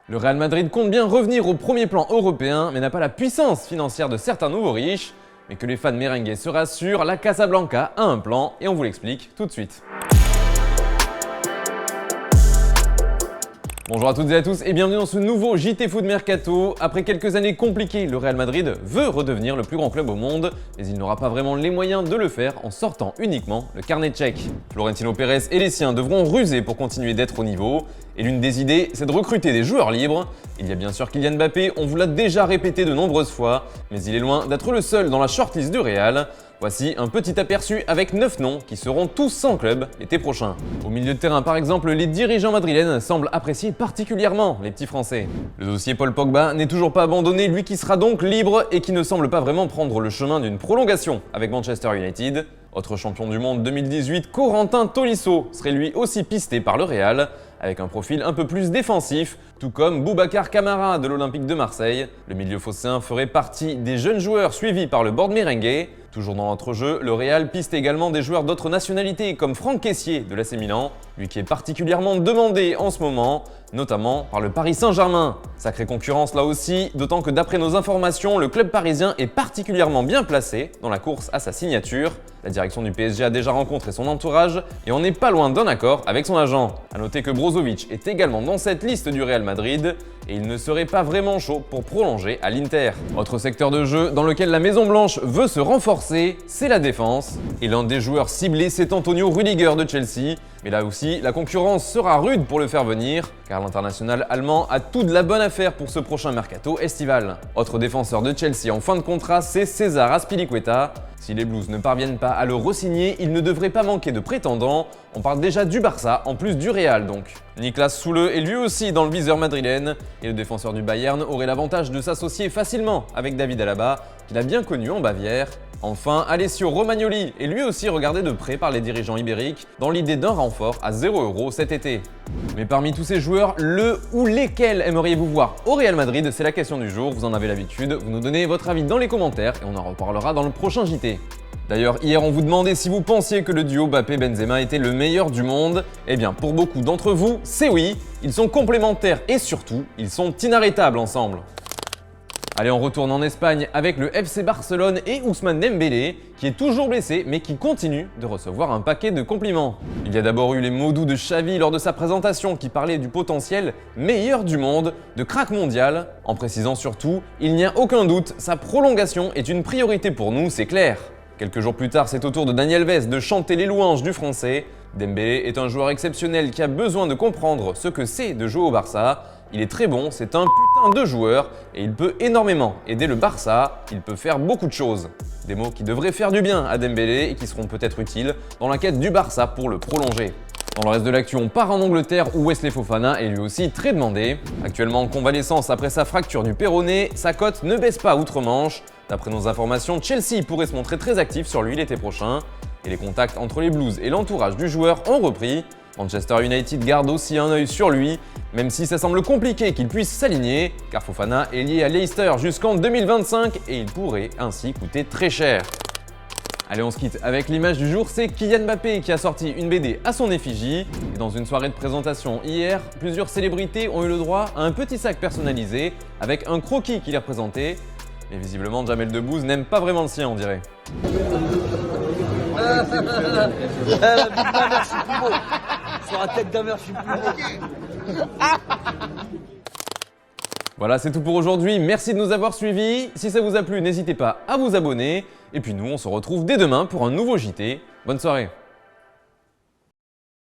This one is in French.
Le Real Madrid compte bien revenir au premier plan européen, mais n'a pas la puissance financière de certains nouveaux riches. Mais que les fans merengues se rassurent, la Casablanca a un plan et on vous l'explique tout de suite. Bonjour à toutes et à tous et bienvenue dans ce nouveau JT Foot Mercato. Après quelques années compliquées, le Real Madrid veut redevenir le plus grand club au monde, mais il n'aura pas vraiment les moyens de le faire en sortant uniquement le carnet tchèque. Florentino Pérez et les siens devront ruser pour continuer d'être au niveau, et l'une des idées, c'est de recruter des joueurs libres. Il y a bien sûr Kylian Mbappé, on vous l'a déjà répété de nombreuses fois, mais il est loin d'être le seul dans la shortlist du Real. Voici un petit aperçu avec 9 noms qui seront tous sans club l'été prochain. Au milieu de terrain par exemple, les dirigeants madrilènes semblent apprécier particulièrement les petits Français. Le dossier Paul Pogba n'est toujours pas abandonné, lui qui sera donc libre et qui ne semble pas vraiment prendre le chemin d'une prolongation avec Manchester United. Autre champion du monde 2018, Corentin Tolisso serait lui aussi pisté par le Real, avec un profil un peu plus défensif, tout comme Boubacar Kamara de l'Olympique de Marseille. Le milieu phocéen ferait partie des jeunes joueurs suivis par le board merengue. Toujours dans l'entrejeu, le Real piste également des joueurs d'autres nationalités comme Franck Kessié de l'AC Milan, lui qui est particulièrement demandé en ce moment, notamment par le Paris Saint-Germain. Sacrée concurrence là aussi, d'autant que d'après nos informations, le club parisien est particulièrement bien placé dans la course à sa signature. La direction du PSG a déjà rencontré son entourage et on n'est pas loin d'un accord avec son agent. A noter que Brozovic est également dans cette liste du Real Madrid et il ne serait pas vraiment chaud pour prolonger à l'Inter. Autre secteur de jeu dans lequel la Maison Blanche veut se renforcer, c'est la défense. Et l'un des joueurs ciblés, c'est Antonio Rüdiger de Chelsea. Mais là aussi, la concurrence sera rude pour le faire venir, car l'international allemand a toute la bonne affaire pour ce prochain mercato estival. Autre défenseur de Chelsea en fin de contrat, c'est César Azpilicueta. Si les Blues ne parviennent pas à le re-signer, il ne devrait pas manquer de prétendants. On parle déjà du Barça, en plus du Real donc. Niklas Süle est lui aussi dans le viseur madrilène, et le défenseur du Bayern aurait l'avantage de s'associer facilement avec David Alaba, qu'il a bien connu en Bavière. Enfin, Alessio Romagnoli est lui aussi regardé de près par les dirigeants ibériques dans l'idée d'un renfort à 0 € cet été. Mais parmi tous ces joueurs, le ou lesquels aimeriez-vous voir au Real Madrid? C'est la question du jour, vous en avez l'habitude, vous nous donnez votre avis dans les commentaires et on en reparlera dans le prochain JT. D'ailleurs, hier on vous demandait si vous pensiez que le duo Mbappé-Benzema était le meilleur du monde. Eh bien, pour beaucoup d'entre vous, c'est oui. Ils sont complémentaires et surtout, ils sont inarrêtables ensemble. Allez, on retourne en Espagne avec le FC Barcelone et Ousmane Dembélé, qui est toujours blessé mais qui continue de recevoir un paquet de compliments. Il y a d'abord eu les mots doux de Xavi lors de sa présentation qui parlait du potentiel meilleur du monde, de crack mondial, en précisant surtout « Il n'y a aucun doute, sa prolongation est une priorité pour nous, c'est clair ». Quelques jours plus tard, c'est au tour de Dani Alves de chanter les louanges du Français. Dembélé est un joueur exceptionnel qui a besoin de comprendre ce que c'est de jouer au Barça. Il est très bon, c'est un putain de joueur et il peut énormément aider le Barça, il peut faire beaucoup de choses. Des mots qui devraient faire du bien à Dembélé et qui seront peut-être utiles dans la quête du Barça pour le prolonger. Dans le reste de l'actu, on part en Angleterre où Wesley Fofana est lui aussi très demandé. Actuellement en convalescence après sa fracture du péroné, sa cote ne baisse pas outre-Manche. D'après nos informations, Chelsea pourrait se montrer très actif sur lui l'été prochain. Et les contacts entre les Blues et l'entourage du joueur ont repris. Manchester United garde aussi un œil sur lui, même si ça semble compliqué qu'il puisse s'aligner, car Fofana est lié à Leicester jusqu'en 2025 et il pourrait ainsi coûter très cher. Allez, on se quitte avec l'image du jour, c'est Kylian Mbappé qui a sorti une BD à son effigie. Et dans une soirée de présentation hier, plusieurs célébrités ont eu le droit à un petit sac personnalisé avec un croquis qui les représentait. Mais visiblement, Jamel Debbouze n'aime pas vraiment le sien, on dirait. La bite de ma mère, je suis plus beau. Sur la tête de ma mère, je suis plus beau. Voilà, c'est tout pour aujourd'hui. Merci de nous avoir suivis. Si ça vous a plu, n'hésitez pas à vous abonner. Et puis nous, on se retrouve dès demain pour un nouveau JT. Bonne soirée.